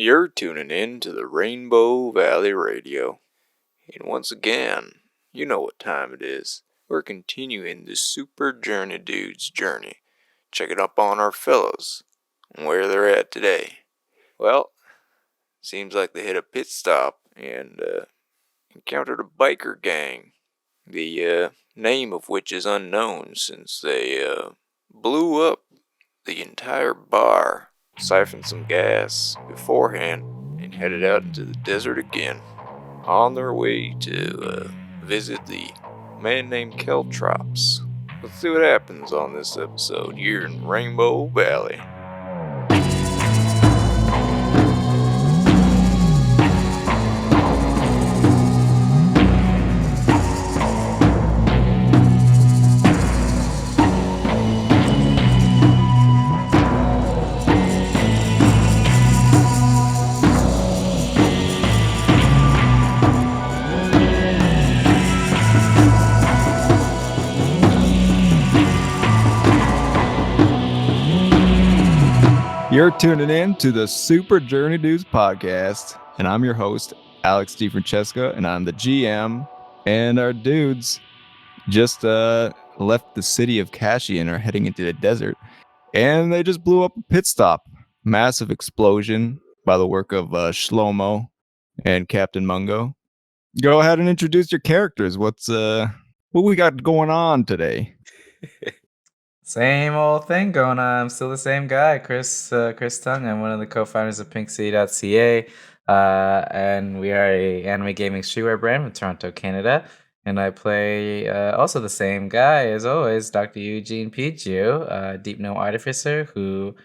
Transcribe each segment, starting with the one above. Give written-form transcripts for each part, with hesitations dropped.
You're tuning in to the Rainbow Valley Radio. And once again, you know what time it is. We're continuing the Super Journey Dude's journey, checking up on our fellows and where they're at today. Well, seems like they hit a pit stop and encountered a biker gang, the name of which is unknown since they blew up the entire bar, siphoned some gas beforehand, and headed out into the desert again, on their way to visit the man named Keltrops. Let's see what happens on this episode here in Rainbow Valley. You're tuning in to the Super Journey Dudes podcast, and I'm your host, Alex DeFrancesca, and I'm the GM. And our dudes just left the city of Kashi and are heading into the desert, and they just blew up a pit stop. Massive explosion by the work of Shlomo and Captain Mungo. Go ahead and introduce your characters. What we got going on today? Same old thing going on. I'm still the same guy, Chris Tung. I'm one of the co-founders of PinkCity.ca, and we are a anime gaming streetwear brand from Toronto, Canada. And I play also the same guy as always, Dr. Eugene Pichu, Deep Gnome Artificer, who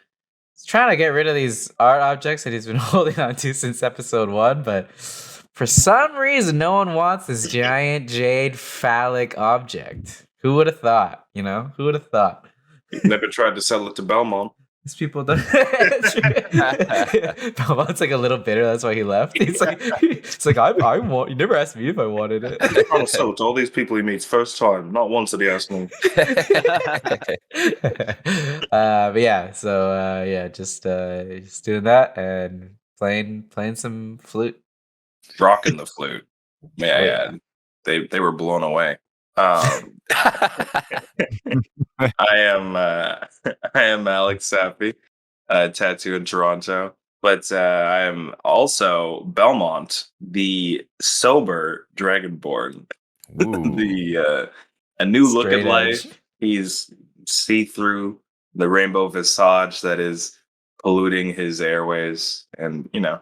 is trying to get rid of these art objects that he's been holding on to since episode 1, but for some reason, no one wants this giant jade phallic object. Who would have thought? Who would have thought? Never tried to sell it to Belmont. These people don't. Belmont's like a little bitter. That's why he left. He's like, I want. You never asked me if I wanted it. He's trying to sell it to all these people he meets first time. Not once did he ask me. But yeah, so just doing that and playing some flute. Rocking the flute. Yeah. They were blown away. I am Alex Sappy, tattoo in Toronto, but I am also Belmont, the sober Dragonborn. A new look at life. He's see through the rainbow visage that is polluting his airways, and a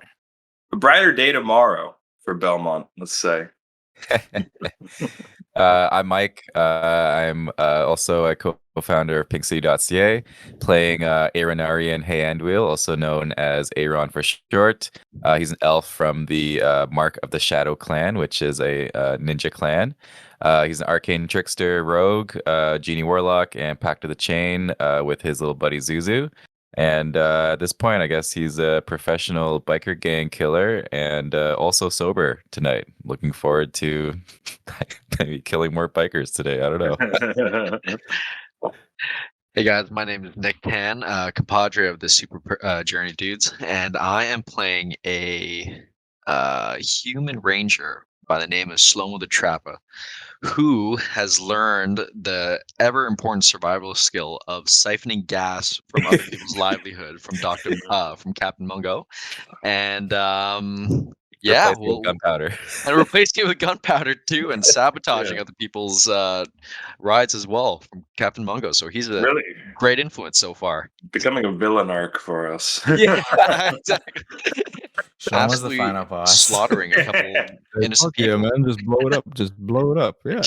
brighter day tomorrow for Belmont. Let's say. I'm Mike. I'm also a co-founder of PinkCity.ca, playing Aaronarian Hayandwheel, also known as Aaron for short. He's an elf from the Mark of the Shadow clan, which is a ninja clan. He's an arcane trickster, rogue, genie warlock, and Pact of the Chain with his little buddy Zuzu. And at this point, I guess he's a professional biker gang killer and also sober tonight. Looking forward to maybe killing more bikers today. I don't know. Hey guys, my name is Nick Tan, compadre of the Super Journey Dudes, and I am playing a human ranger by the name of Shlomo the Trapper, who has learned the ever important survival skill of siphoning gas from other people's livelihood from from Captain Mungo, and gunpowder, and replacing it with gunpowder too, and sabotaging other people's rides as well from Captain Mungo. So he's a really great influence so far. Becoming a villain arc for us. Yeah, exactly. Sean was the final boss. Slaughtering a couple innocent people. Yeah, man, just blow it up. Just blow it up. Yeah.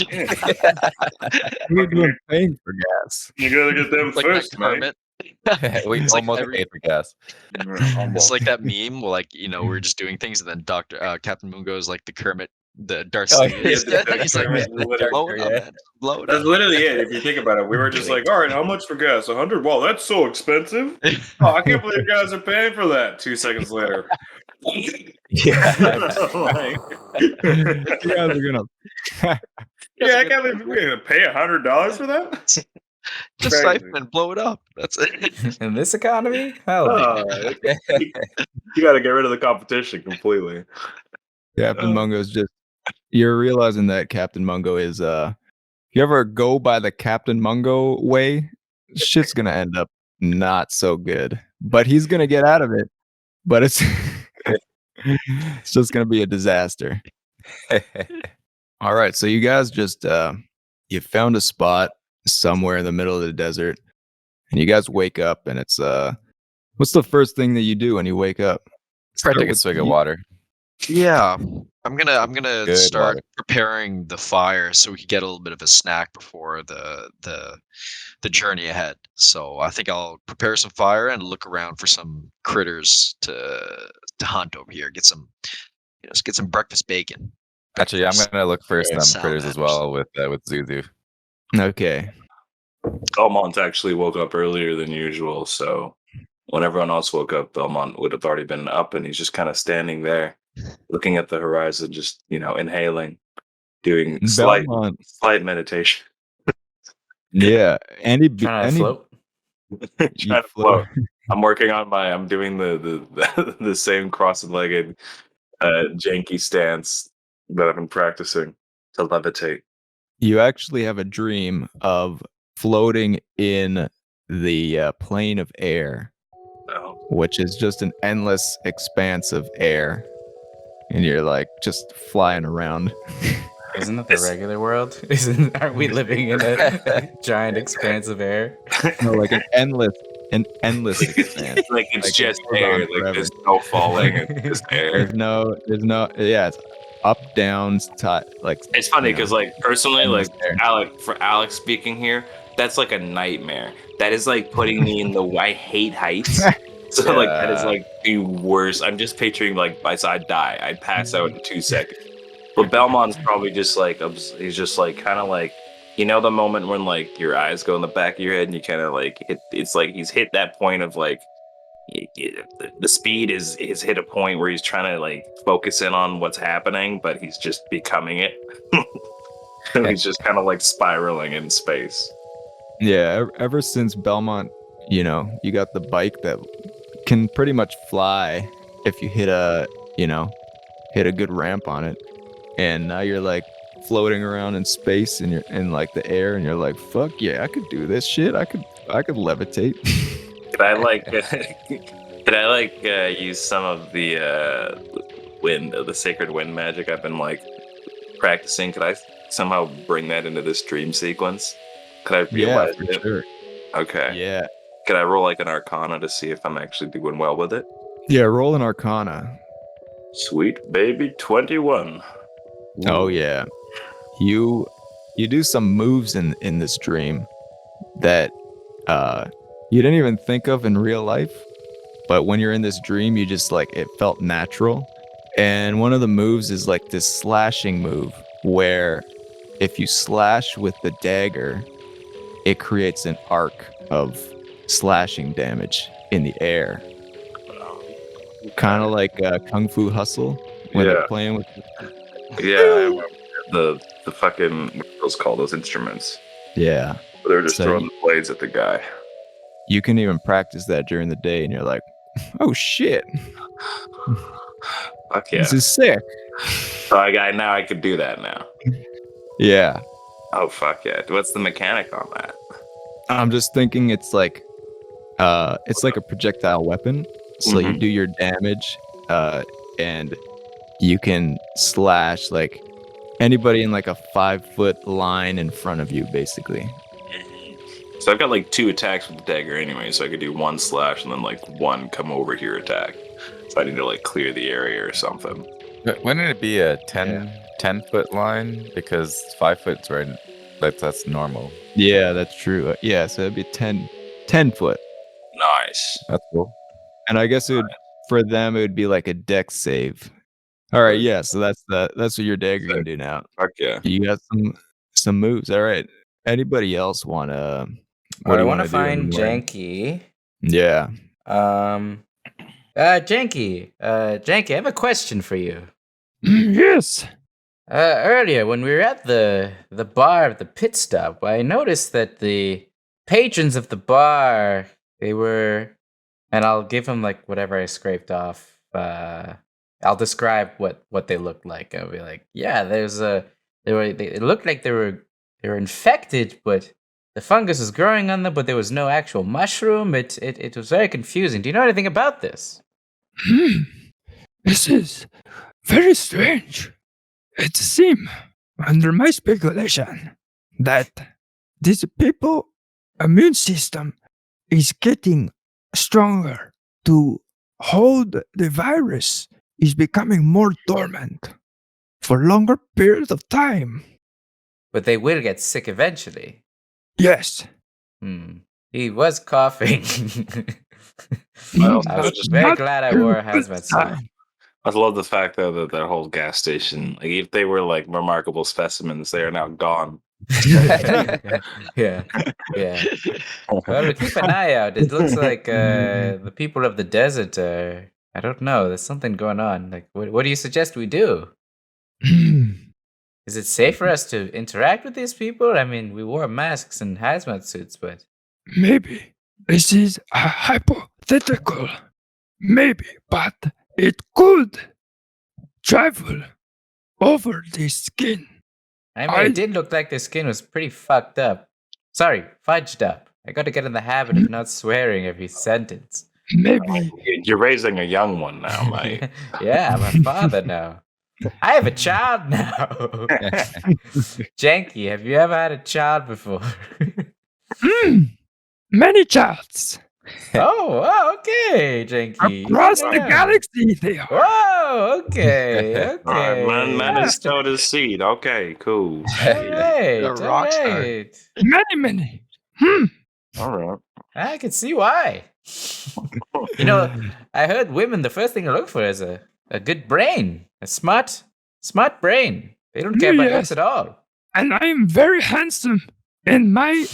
We're doing paying for gas. You gotta get them Like first, that mate. We It's like almost paid for gas. It's like that meme where, we're just doing things, and then Captain Mungo is like the Kermit, the Darcy. He's like, blow it up, man. Blow it That's up. literally it. If you think about it, we were just like, all right, how much for gas? 100? Wow, that's so expensive. Oh, I can't believe you guys are paying for that. 2 seconds later. Yeah. You guys are gonna. Yeah, I can't believe we're gonna pay $100 for that. Just Crazy. siphon and blow it up. That's it. In this economy, hell yeah. You got to get rid of the competition completely. Captain Mungo's just, you're realizing that Captain Mungo is, if you ever go by the Captain Mungo way, shit's gonna end up not so good. But he's gonna get out of it. But it's it's just gonna be a disaster. All right, so you guys just you found a spot somewhere in the middle of the desert, and you guys wake up, and it's what's the first thing that you do when you wake up? Try to take a swig of water. Yeah, I'm gonna Good start water. preparing the fire so we can get a little bit of a snack before the journey ahead. So I think I'll prepare some fire and look around for some critters to hunt over here. Get some get some breakfast bacon. Actually, I'm gonna look for some Salad critters as well with Zuzu. Okay. Belmont actually woke up earlier than usual, so when everyone else woke up, Belmont would have already been up, and he's just kind of standing there, looking at the horizon, just inhaling, doing slight meditation. Yeah, Trying to float. Trying to float. I'm working on I'm doing the same cross-legged janky stance that I've been practicing to levitate. You actually have a dream of floating in the plane of air, which is just an endless expanse of air, and you're like just flying around. Isn't it the regular world? Aren't we living in a giant expanse of air? No, like an endless expanse. Like it's Like, just it goes air. on Like forever. there's no falling. It's just air. There's no, yeah, it's up, downs, like. It's funny because, like, personally, like endless air. Alex speaking here, that's like a nightmare. That is like putting me in the I hate heights. So like that is like the worst. I'm just picturing like I'd die. I'd pass out in 2 seconds. But Belmont's probably just like he's just like kind of like the moment when like your eyes go in the back of your head and you kind of like it's like he's hit that point of like the speed is hit a point where he's trying to like focus in on what's happening, but he's just becoming it. And he's just kind of like spiraling in space. Yeah, ever since Belmont, you got the bike that can pretty much fly if you hit a good ramp on it, and now you're like floating around in space and you're in like the air, and you're like, fuck yeah, I could do this shit. I could levitate. Could I use some of the sacred wind magic I've been like practicing? Could I somehow bring that into this dream sequence? Could I realize for sure. Okay. Yeah. Could I roll like an Arcana to see if I'm actually doing well with it? Yeah, roll an Arcana. Sweet baby 21. Oh yeah. You do some moves in this dream that you didn't even think of in real life, but when you're in this dream, you just like it felt natural. And one of the moves is like this slashing move where if you slash with the dagger, it creates an arc of slashing damage in the air. Kind of like Kung Fu Hustle when they're playing with. Yeah, I remember the fucking what are those called, those instruments. Yeah. They're just throwing the blades at the guy. You can even practice that during the day, and you're like, oh shit. Fuck yeah. This is sick. So now I could do that now. Yeah. Oh fuck yeah. What's the mechanic on that? I'm just thinking it's like a projectile weapon. So you do your damage, and you can slash like anybody in like a 5-foot line in front of you, basically. So I've got like 2 attacks with the dagger anyway, so I could do 1 slash and then like 1 come over here attack. So I need to like clear the area or something. Wouldn't it be a 10-foot line? Because 5 foot's right. That's normal. Yeah, that's true. Yeah, so it'd be 10 foot. Nice. That's cool. And I guess for them it would be like a dex save. All right, yeah. So that's what your dagger can do now. Fuck yeah. You got some moves. All right. Anybody else wanna? I want to find Janky. Yeah. Janky. Janky, I have a question for you. Yes. Earlier when we were at the bar at the pit stop, I noticed that the patrons of the bar. They were, and I'll give them like whatever I scraped off. I'll describe what they looked like. I'll be like, yeah, it looked like they were infected, but the fungus was growing on them, but there was no actual mushroom. It was very confusing. Do you know anything about this? This is very strange. It seems, under my speculation, that these people immune system is getting stronger to hold the virus is becoming more dormant for longer periods of time. But they will get sick eventually. Yes. He was coughing. Well, I was just very not glad I wore a hazmat suit. time. I love the fact though that that whole gas station, like if they were like remarkable specimens, they are now gone. yeah. Well, we keep an eye out. It looks like the people of the desert are. I don't know. There's something going on. Like, what do you suggest we do? Is it safe for us to interact with these people? I mean, we wore masks and hazmat suits, but Maybe this is a hypothetical. Maybe, but it could travel over the skin. I mean, it did look like their skin was pretty fucked up. Sorry, fudged up. I got to get in the habit of not swearing every sentence. Maybe You're raising a young one now, mate. Yeah, I'm a father now. I have a child now. Janky, have you ever had a child before? many chats Oh, okay, Janky. across the Yeah. galaxy. They are. Whoa, okay. All right, man Yeah. has sowed his seed. Okay, cool. Alright, A rock star. alright. Many. All right. I can see why. You know, I heard women, the first thing to look for is a good brain, a smart brain. They don't care about looks Yes. at all. And I am very handsome in my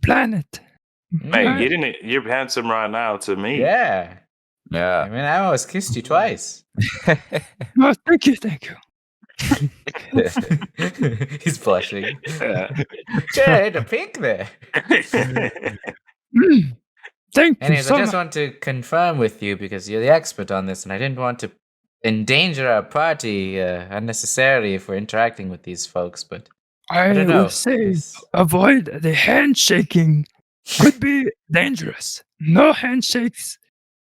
planet. Mate, you're handsome right now to me. Yeah. I Yeah. mean, I almost kissed you twice. Oh, thank you. He's blushing. Yeah. Jade, a pink there. Thank you Anyways, so I just much. want to confirm with you because you're the expert on this, and I didn't want to endanger our party unnecessarily if we're interacting with these folks. But I don't know. will say It's- avoid the handshaking. Could be dangerous. No handshakes,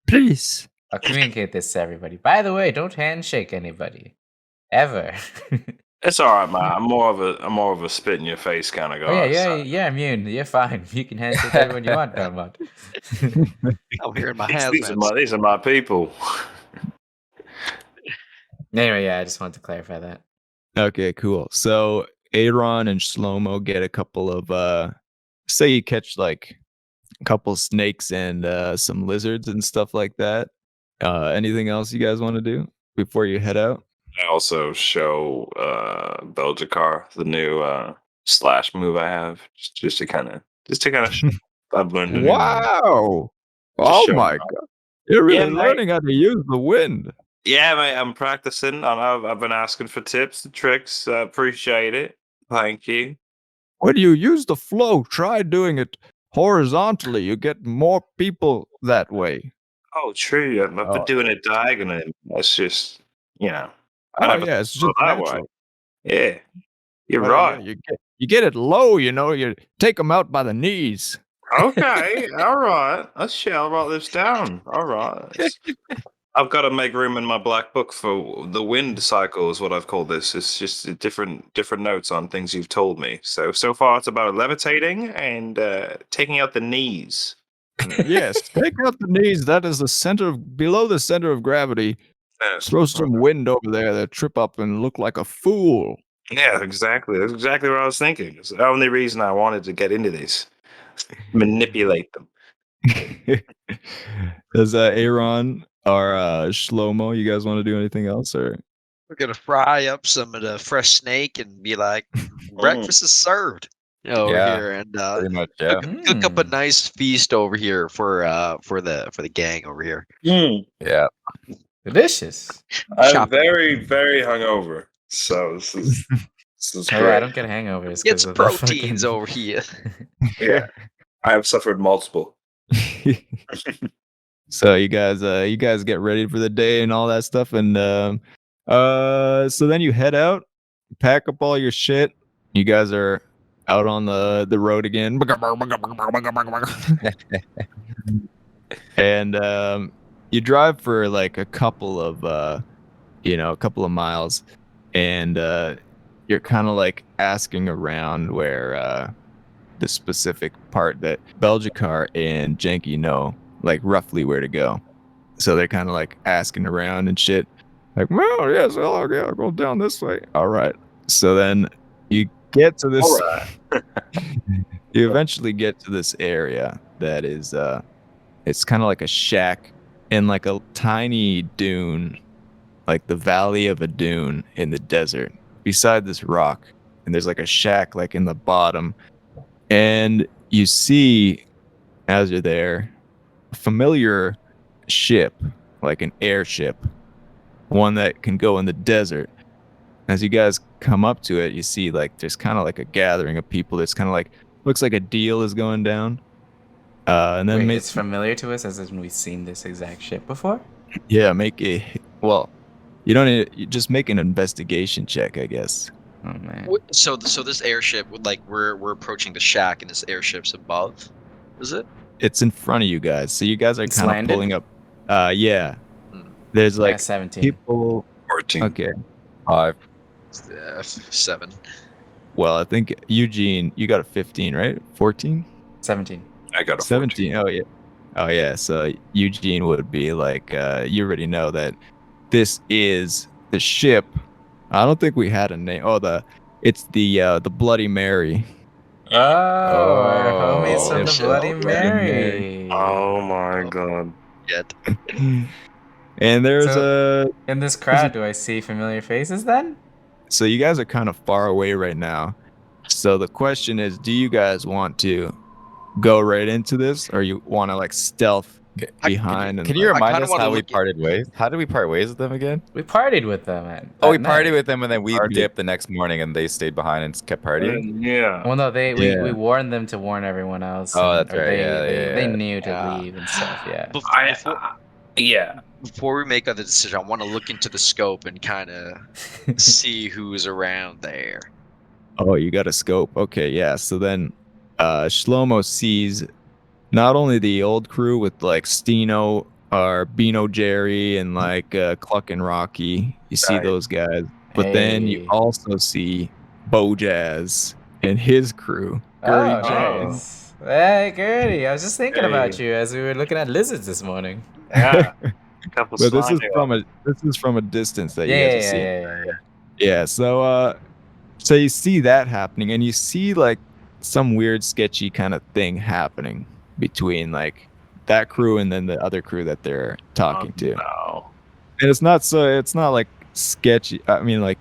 please. I'll communicate this to everybody. By the way, don't handshake anybody ever. It's all right, man. I'm more of a spit in your face kind of guy. Oh yeah, so- you're immune. You're fine. You can handshake everyone you want, Belmont. I'm here in my These are my people. Anyway, yeah, I just wanted to clarify that. Okay, cool. So Aaron and Shlomo get a couple of say you catch like a couple snakes and some lizards and stuff like that. Anything else you guys want to do before you head out? I also show Belgicar the new slash move I have, just to kind of I've learned a new one. Wow! Just Oh show my them. god! You're really Yeah, mate. learning how to use the wind. Yeah, mate, I'm practicing, and I've been asking for tips and tricks. I appreciate it. Thank you. When you use the flow, try doing it horizontally. You get more people that way. Oh, true. I've been doing it diagonally. That's just, I Oh never yeah, it's just thought that way. natural. Yeah, you're Well, right. yeah, you get it low. You take them out by the knees. Okay, all right. Let's shall write this down. All right. I've got to make room in my black book for the wind cycle, is what I've called this. It's just different notes on things you've told me. So far it's about levitating and taking out the knees. Yes, take out the knees. That is below the center of gravity. Throw some wind over there that trip up and look like a fool. Yeah, exactly. That's exactly what I was thinking. It's the only reason I wanted to get into this. Manipulate them. Does Aaron or Shlomo, you guys want to do anything else? Or We're gonna fry up some of the fresh snake and be like, breakfast is served over Yeah. here, and Pretty much, yeah. cook up a nice feast over here for the gang over here. Yeah. Delicious. I'm Chop it. very, very hungover. So this is Oh, great. yeah, I don't get hangovers. Get 'cause some of the proteins fucking- over here. Yeah. I have suffered multiple. So you guys get ready for the day and all that stuff, and so then you head out, pack up all your shit. You guys are out on the road again, and you drive for like a couple of miles, and you're kind of like asking around where the specific part that Belgicar and Jenky know, like roughly where to go. So they're kind of like asking around and shit. Like, well, yes, I'll go down this way. All right. So then you get to this. All right. You eventually get to this area that is, it's kind of like a shack in like a tiny dune, like the valley of a dune in the desert beside this rock. And there's like a shack like in the bottom. And you see, as you're there, a familiar ship, like an airship, one that can go in the desert. As you guys come up to it, you see like there's kind of like a gathering of people. That's kind of like looks like a deal is going down. And then Wait, it's familiar to us as in we've seen this exact ship before? Yeah, you don't need, you just make an investigation check, I guess. Oh man. So this airship, like we're approaching the shack, and this airship's above. Is it? It's in front of you guys, so you guys are It's kind of landed? pulling up. Yeah. Hmm. There's Yeah, like 17. people. 14. Okay. 5. 7. Well, I think Eugene, you got a 15, right? 14? 17. I got a 17. Oh yeah. Oh yeah. So Eugene would be like, you already know that this is the ship. I don't think we had a name. Oh, it's the Bloody Mary. Oh, our homies from the shit. Bloody Bloody Mary. Oh my god. Yet. And there's In this crowd, do I see familiar faces then? so you guys are kind of far away right now. So the question is, do you guys want to go right into this, or you want to like stealth behind? Can you I remind kinda us wanna how we look at- parted ways? How did we part ways with them again? We partied with them, man. Oh, we that night. partied with them, and then we Partied. dipped the next morning, and they stayed behind and kept partying. Yeah. Well, no, Yeah. we warned them to warn everyone else. Oh, and- that's or right, They yeah. knew to Yeah. leave and stuff. Yeah. Yeah. Before we make other decision, I want to look into the scope and kind of see who's around there. Oh, you got a scope. Okay, yeah. So then Shlomo sees not only the old crew with like Stino or Bino Jerry and like Cluck and Rocky. You see Right. those guys. But then you Hey. also see Bojazz and his crew. Gertie J. Nice. Hey, Gertie. I was just thinking about Hey. you as we were looking at lizards this morning. Yeah. A couple But this is sliding from a distance that you Yeah, guys are seeing. yeah. Yeah, so you see that happening, and you see like some weird sketchy kind of thing happening between like that crew and then the other crew that they're talking to. No. And it's not like sketchy. I mean, like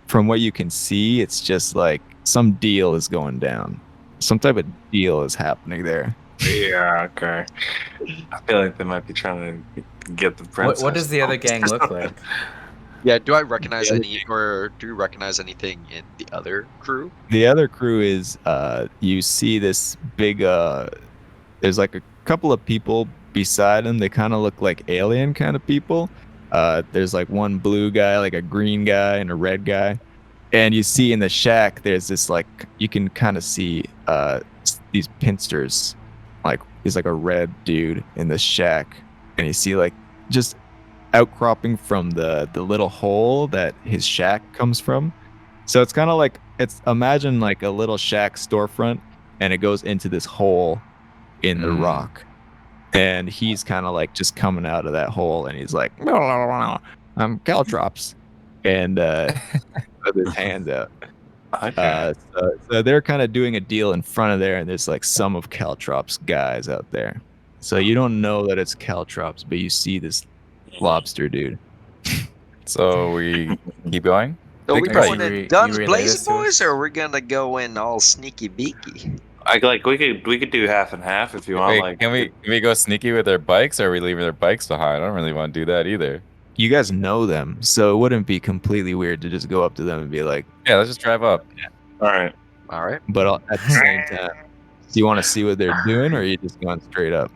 from what you can see, it's just like some deal is going down. Some type of deal is happening there. Yeah, okay. I feel like they might be trying to get the princess. What does the other gang look like? Yeah, do I recognize do you recognize anything in the other crew? The other crew is you see this big there's like a couple of people beside them. They kind of look like alien kind of people. There's like one blue guy, like a green guy, and a red guy. And you see in the shack, there's this like, you can kind of see these pinsters. Like, he's like a red dude in the shack. And you see like just outcropping from the little hole that his shack comes from. So it's kind of like, imagine like a little shack storefront, and it goes into this hole in the rock. And he's kind of like just coming out of that hole, and he's like, I'm caltrops. And with his hands out. Okay. So they're kind of doing a deal in front of there, and there's like some of Caltrops guys out there. So you don't know that it's Caltrops, but you see this lobster dude. So we keep going. Are we Think going about- in You guns relay this blazing, to us? boys, or are we gonna go in all sneaky beaky? We could do half and half if you want. Wait, Like, can we go sneaky with their bikes, or are we leaving their bikes behind? I don't really want to do that either. You guys know them, so it wouldn't be completely weird to just go up to them and be like, Yeah, let's just drive up. all right. All right. but at the same time, Do you want to see what they're doing, or are you just going straight up?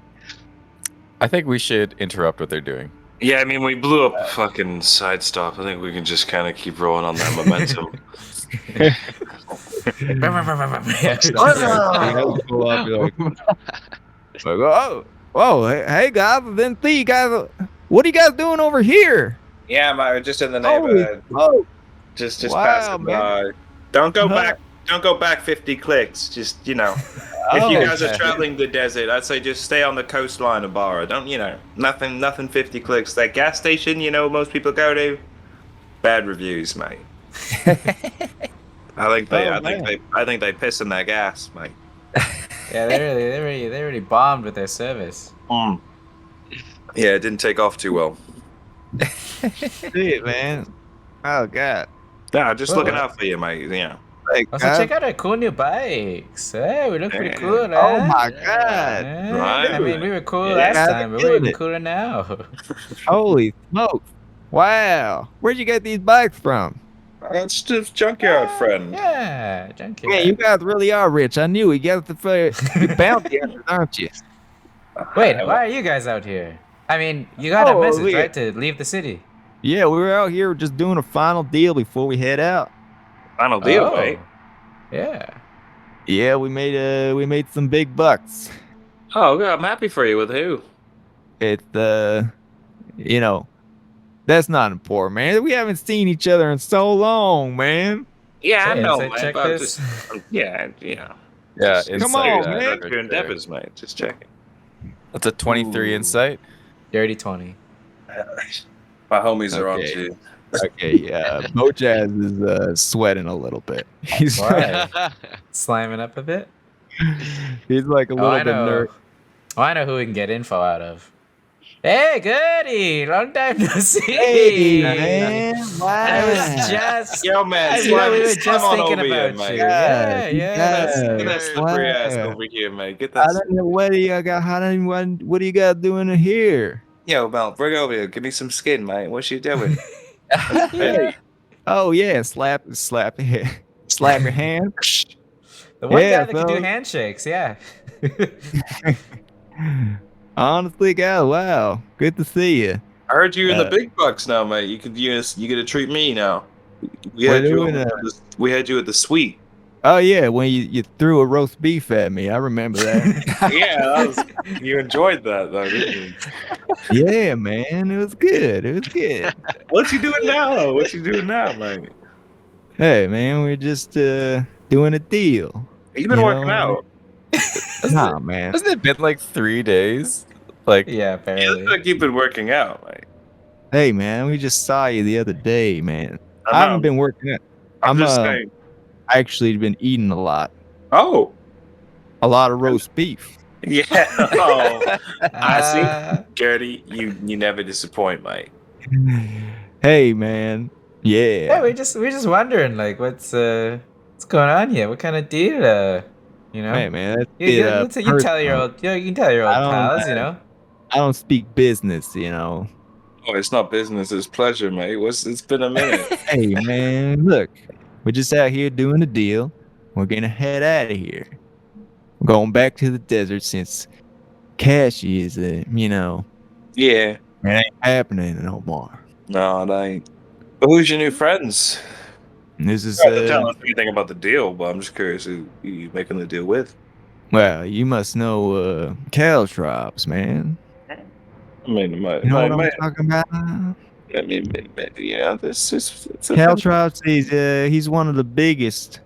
I think we should interrupt what they're doing. Yeah, I mean, we blew up fucking side stop. I think we can just kind of keep rolling on that momentum. Pull up, you're like, whoa, hey guys, I didn't see you guys. What are you guys doing over here? Yeah, man, just in the Holy neighborhood. smoke. Just Wow, passing man. by. Don't go Uh-huh. back. Don't go back 50 clicks. Just, if you guys are traveling the desert, I'd say just stay on the coastline of Barra. Don't, nothing 50 clicks. That gas station, most people go to, bad reviews, mate. I think they piss in their gas, mate. Yeah, they really bombed with their service. Yeah, it didn't take off too well. See it, man. Oh god. Nah, just Well, looking out for you, mate. Yeah. Like, Also, check out our cool new bikes. Hey, we look pretty cool, huh? oh my god. Yeah, Right. I mean, we were cool Yeah, last they're time, but we're killing even it. cooler now. Holy smoke. Wow. Where'd you get these bikes from? That's just junkyard friend. Yeah, junkyard. Man, you guys really are rich. I knew it. You got the bounty hunters, aren't you? Wait, why are you guys out here? I mean, you got a message, yeah. right, to leave the city? Yeah, we were out here just doing a final deal before we head out. Final deal, Oh. mate. Yeah. Yeah, we made some big bucks. Oh, God, I'm happy for you. With who? It's that's not important, man. We haven't seen each other in so long, man. Yeah, I Say, know, insight man. check but I'm this. yeah. Yeah, Come on, insight, man. That's your endeavors, mate. Just checking. That's a 23 Ooh. insight. Dirty 20. My homies are on Okay. too. Okay, yeah. Mojaz is sweating a little bit. He's Why? Slamming up a bit? he's like a Oh, little I bit know. nervous. Oh, I know who we can get info out of. Hey, goody! Long time no see. Hey, man. Wow. I was just. Yo, man. We were just thinking about you. Yeah, yeah. Get that slippery ass Wow. over here, mate. Get I that. don't know what do you got. What do you got doing here? Yo, Mel, bring over here. Give me some skin, mate. What you doing? Yeah. Oh yeah, slap slap your hand. The one Yeah, guy that can do fellas. handshakes, yeah. Honestly, God, wow, good to see you. I heard you in the Uh, big bucks now, mate. You get to treat me now. We We're had you. doing We had you at the suite. Oh yeah, when you threw a roast beef at me, I remember that. Yeah, you enjoyed that though, didn't you? Yeah, man, it was good. It was good. What you doing now? What you doing now, mate? Hey, man, we're just doing a deal. You been You working know, out. Nah, man. Hasn't it been like 3 days? Like, Yeah, Yeah, apparently. looks like you've been working out, mate. Hey, man, we just saw you the other day, man. I know. haven't been working out. I'm just I'm, saying. Actually been eating a lot Oh, of roast beef. yeah. Oh, I see. Uh, Gertie, you never disappoint, mate. Hey, man. yeah, Yeah. we're just wondering, like, what's going on here? What kind of deal, you know? Hey, man. That's You tell your old, you can tell your old I don't, pals, you know. I don't speak business, you know. Oh, it's not business, it's pleasure, mate. It's been a minute. Hey, man, look. We're just out here doing a deal. We're gonna head out of here. We're going back to the desert since Cashy is, Yeah. it ain't happening no more. No, it ain't. But who's your new friends? This is, You don't have to tell us anything about the deal, but I'm just curious who you making the deal with. well, you must know, Caltrops, man. I mean, You know what I'm talking about? yeah, this is. Caltrops, he's one of the biggest.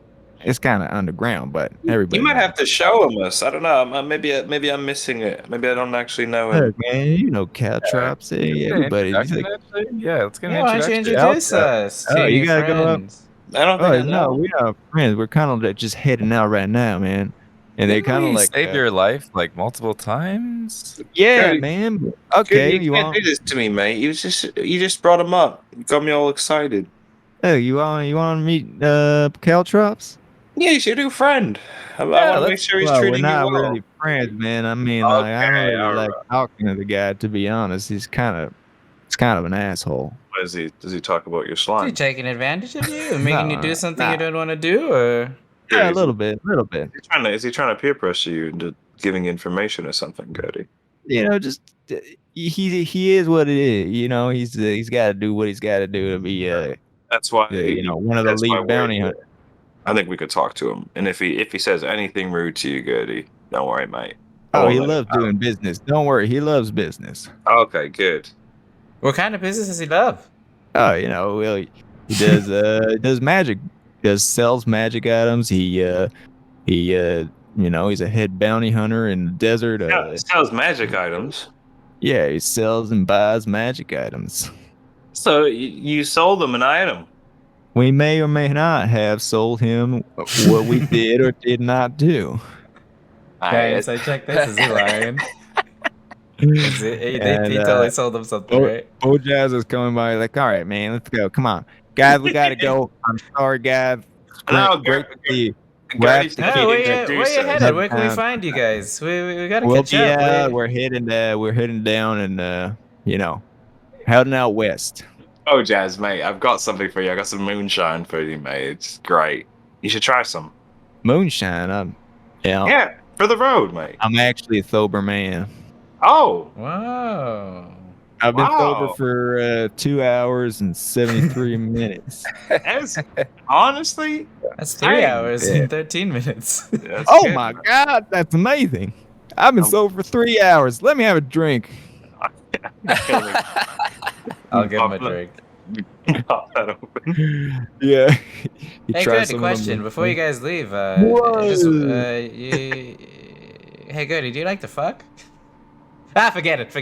It's kind of underground, but everybody. You might knows. have to show him us. I don't know. Maybe I'm missing it. Maybe I don't actually know him. Look, man, you know Caltrops. Hey, everybody. He's like, yeah, let's get an Yeah, why don't you introduction. introduce us to Oh, your you new gotta go up. friends? I don't think oh I know. no, we are friends. We're kind of like just heading out right now, man. And they Didn't kind of we like, saved your life like multiple times. yeah, Hey, man. Okay, you can't do this to me, mate. You just brought him up. You got me all excited. Oh, you want to meet Caltrops? Yeah, he's your new friend. I want to make sure he's Well, we're treating you not well. really friends, man. I mean, like, I don't Okay, really like alright. talking to the guy. To be honest, he's kind of an asshole. Does he talk about your Is he slime? taking advantage of you and making you No, do something you nah. don't want to do, or? Yeah, a little bit. Is he trying to peer pressure you into giving information or something, Gertie? You know, just he is what it is. You know, he's got to do what he's got to do to be That's why one of the that's why lead we're bounty here. hunters. I think we could talk to him, and if he says anything rude to you, Gertie, don't worry, mate. Oh, he loves doing business. Don't worry, he loves business. Okay, good. What kind of business does he love? Oh, you know, well, he does magic, sells magic items. He you know, he's a head bounty hunter in the desert. Sells magic items. Yeah, he sells and buys magic items. So you sold him an item. We may or may not have sold him what we did or did not do. Guys, I checked this. Is he lying? He totally sold him something, right? Bojazz is coming by like, all right, man, let's go. Come on. Guys, we got to go. I'm sorry, guys. No, Great to see you. Gertie's No, where you headed? Where can we find you guys? We gotta catch up. We're heading down and you know, heading out west. Oh, Jazz, mate, I've got something for you. I got some moonshine for you, mate. It's great. You should try some. Moonshine. Yeah, for the road, mate. I'm actually a sober man. Oh. Wow. I've been sober for 2 hours and 73 minutes. Honestly, that's 3 hours and 13 minutes. Oh my God, that's amazing! I've been sober for 3 hours. Let me have a drink. I'll give him a drink. Pop that open. Yeah. Hey, good question. Before you guys leave, hey, Goody, do you like to fuck? Forget it.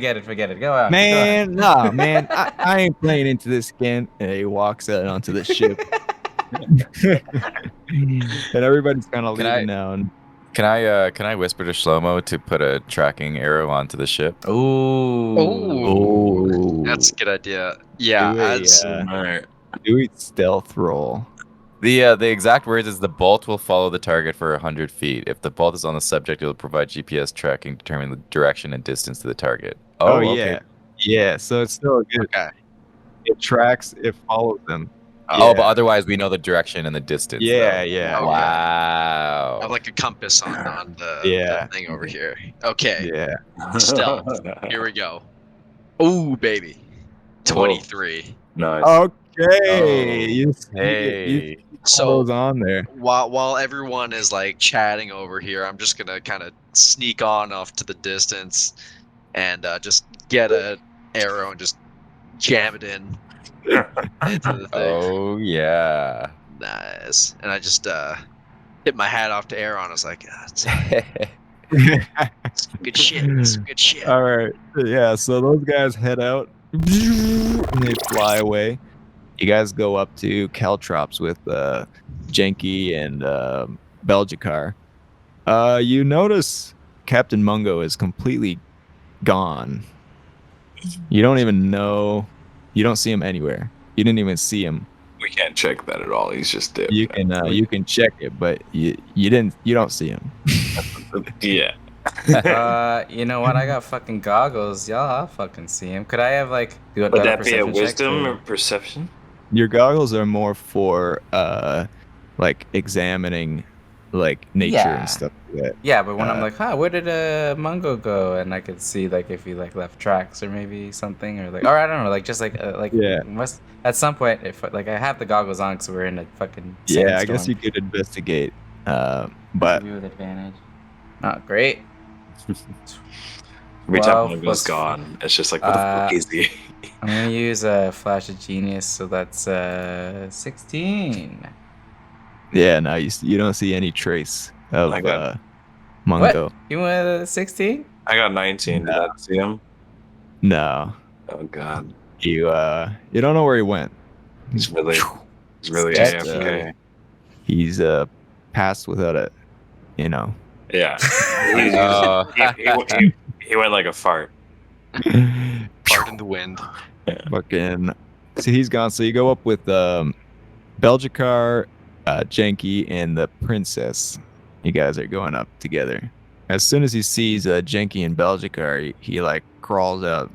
Go on. Man, nah, man. I ain't playing into this again. And he walks out onto the ship. And everybody's kind of leaving now. And Can I whisper to Shlomo to put a tracking arrow onto the ship? Ooh. That's a good idea. Yeah, do it stealth roll. The exact words is the bolt will follow the target for 100 feet. If the bolt is on the subject, it will provide GPS tracking, determine the direction and distance to the target. Oh okay. yeah. Yeah, so it's still good. Okay. It tracks, it follows them. Oh, but otherwise we know the direction and the distance. Yeah, though. yeah. Okay. Wow. I have like a compass on the thing over here. Okay. Yeah. Stealth. Here we go. Ooh, baby. 23. Nice. Okay. You So on there. while everyone is like chatting over here, I'm just gonna kind of sneak on off to the distance and just get an arrow and just jam it in into the thing. Oh yeah. Nice. And I just hit my hat off to Aaron. I was like, it's good shit. It's good shit. All right. Yeah, so those guys head out and they fly away. You guys go up to Caltrops with Jenky and Belgicar. You notice Captain Mungo is completely gone. You don't even know. You don't see him anywhere. You didn't even see him. We can't check that at all. He's just dead. You can check it, but you don't see him. Yeah. You know what? I got fucking goggles. I'll fucking see him. Could I have like Would that be a wisdom or perception? Your goggles are more for like examining like nature and stuff like that. Yeah, but when I'm like, where did Mungo go? And I could see like if he like left tracks or maybe something or like, or I don't know, like just like must at some point if like I have the goggles on because we're in a fucking sandstorm. I guess you could investigate, but with advantage. Oh, great. Every time one goes gone, it's just like, what the fuck is he? I'm gonna use a flash of genius, so that's 16. Yeah, no, you don't see any trace of Mungo. What? You went 16? I got 19. Did I see him? No. Oh god. You don't know where he went. He's really AFK. He's passed without it, you know. Yeah. He went like a fart. Fart in the wind. Yeah. Fucking. So he's gone. So you go up with Belgicar, Jenky, and the princess. You guys are going up together. As soon as he sees Jenky and Belgicar, he like crawls out.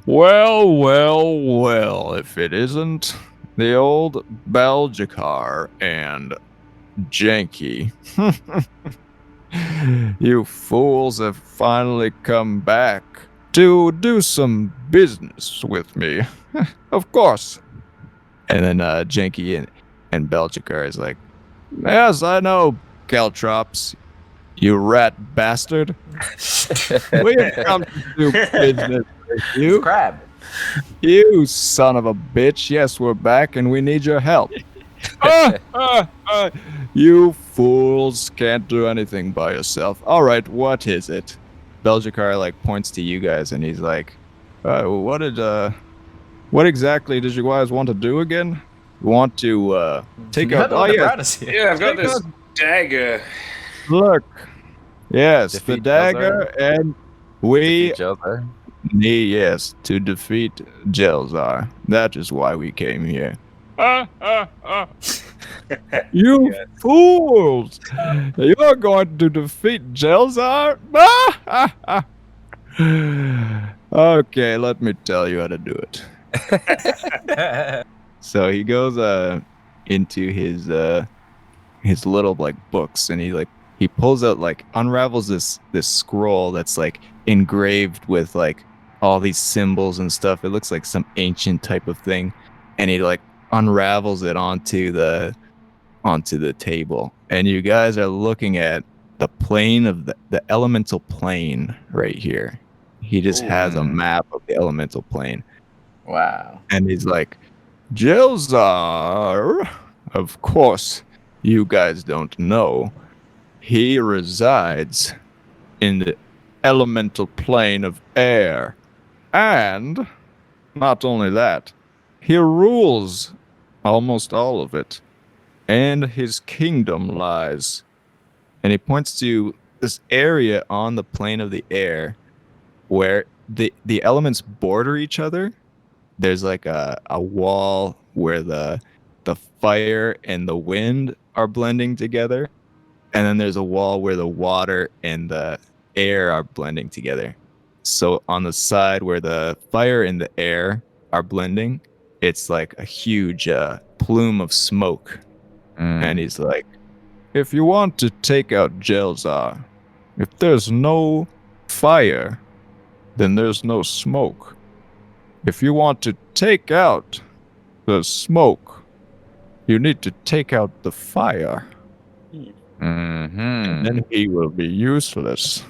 Well. If it isn't the old Belgicar and Janky. You fools have finally come back to do some business with me. Of course. And then Janky and Belgicar is like, yes, I know, Caltrops, you rat bastard. We have come to do business with you. Crab. You son of a bitch. Yes, we're back and we need your help. You fools can't do anything by yourself. All right, what is it? Belgicar like points to you guys and he's like, what exactly did you guys want to do again? You want to take You're out the one that yes, brought us here. Yeah, I've got Take this out- dagger. Look. Yes, the Defeat dagger and we Defeat Jelzar. need yes to defeat Jelzar. That is why we came here. You fools! You're going to defeat Jelzar? Okay, let me tell you how to do it. So he goes into his little like books and he pulls out like unravels this scroll that's like engraved with like all these symbols and stuff. It looks like some ancient type of thing, and he like unravels it onto the table. And you guys are looking at the plane of the elemental plane right here. He just has a map of the elemental plane. Wow. And he's like, Jelzar, of course, you guys don't know. He resides in the elemental plane of air. And not only that, he rules almost all of it. And his kingdom lies. And he points to this area on the plane of the air where the elements border each other. There's like a wall where the fire and the wind are blending together. And then there's a wall where the water and the air are blending together. So on the side where the fire and the air are blending, it's like a huge plume of smoke. And he's like, if you want to take out Jelzar, if there's no fire, then there's no smoke. If you want to take out the smoke, you need to take out the fire. And then he will be useless.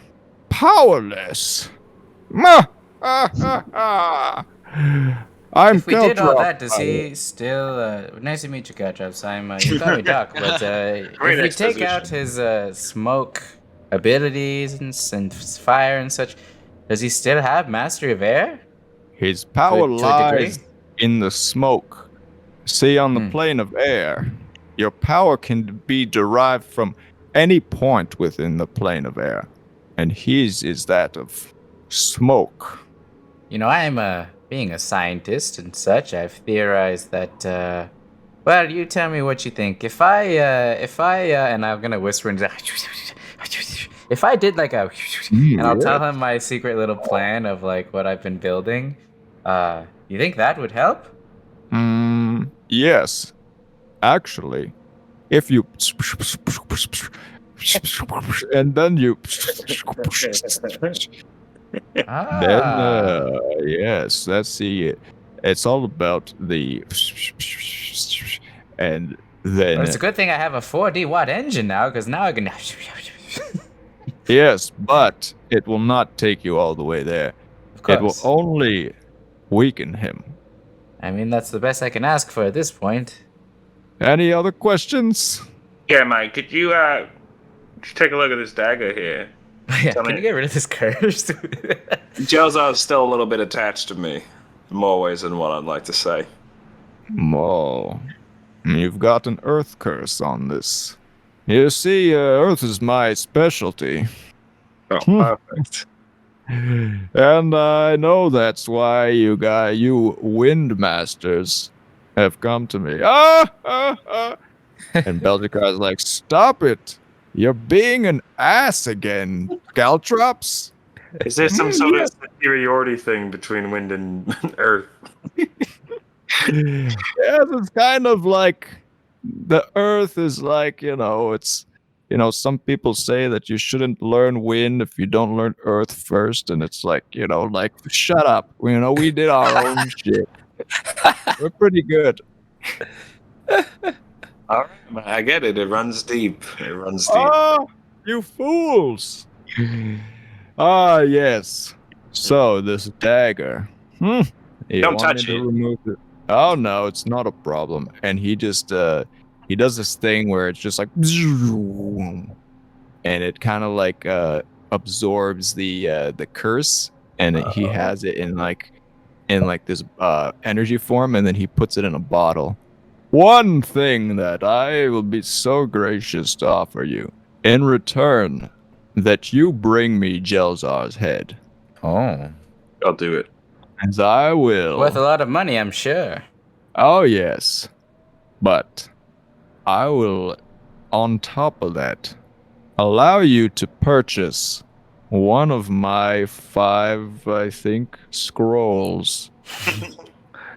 Powerless. I'm If we did all Caltrop. that, does he still? Nice to meet you, Caltrops. You call me Doc, but if we take out his smoke abilities and fire and such, does he still have mastery of air? His power To a degree? lies in the smoke. See, on the plane of air, your power can be derived from any point within the plane of air. And his is that of smoke. You know, I'm being a scientist and such. I've theorized that. Well, you tell me what you think. If I, and I'm gonna whisper into. If I did like a, and I'll tell him my secret little plan of like what I've been building. You think that would help? Yes. Actually, if you and then you then yes, that's the it's all about the and then But it's a good thing I have a 4D watt engine now, because now I can. yes, but it will not take you all the way there. Of course. It will only weaken him. I mean, that's the best I can ask for at this point. Any other questions? Yeah, Mike, could you take a look at this dagger here? Yeah, Tell can me- you get rid of this curse? Jelzar's still a little bit attached to me, in more ways than one I'd like to say. Oh, you've got an earth curse on this. You see, earth is my specialty. Oh, perfect. And I know that's why you wind masters have come to me. And Belgicar's like, stop it. You're being an ass again, Caltrops. Is there some sort of superiority thing between wind and earth? Yes, it's kind of like the Earth is like, it's, some people say that you shouldn't learn wind if you don't learn Earth first, and it's like, like shut up. We did our own shit. We're pretty good. All right, man, I get it. It runs deep. It runs deep. Ah, you fools! Ah, yes. So this dagger. You Don't want me touch to it. remove it? Oh no, it's not a problem. And he just he does this thing where it's just like and it kind of like absorbs the curse, and he has it in like this energy form, and then he puts it in a bottle. One thing that I will be so gracious to offer you in return, that you bring me Jelzar's head, Oh. I'll do it. as I will. Worth a lot of money, I'm sure. Oh yes, but I will, on top of that, allow you to purchase one of my 5, I think, scrolls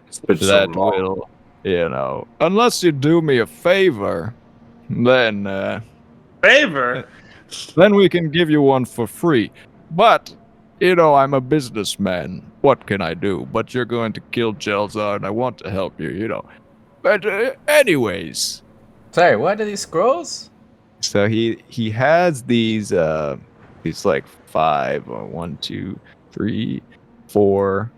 It's been so that long. will, unless you do me a favor, then Favor. then we can give you one for free. But, I'm a businessman. What can I do? But you're going to kill Jelzar, and I want to help you. But anyways, Sorry, what are these scrolls? so he has these like 5 or 1, 2, 3, 4,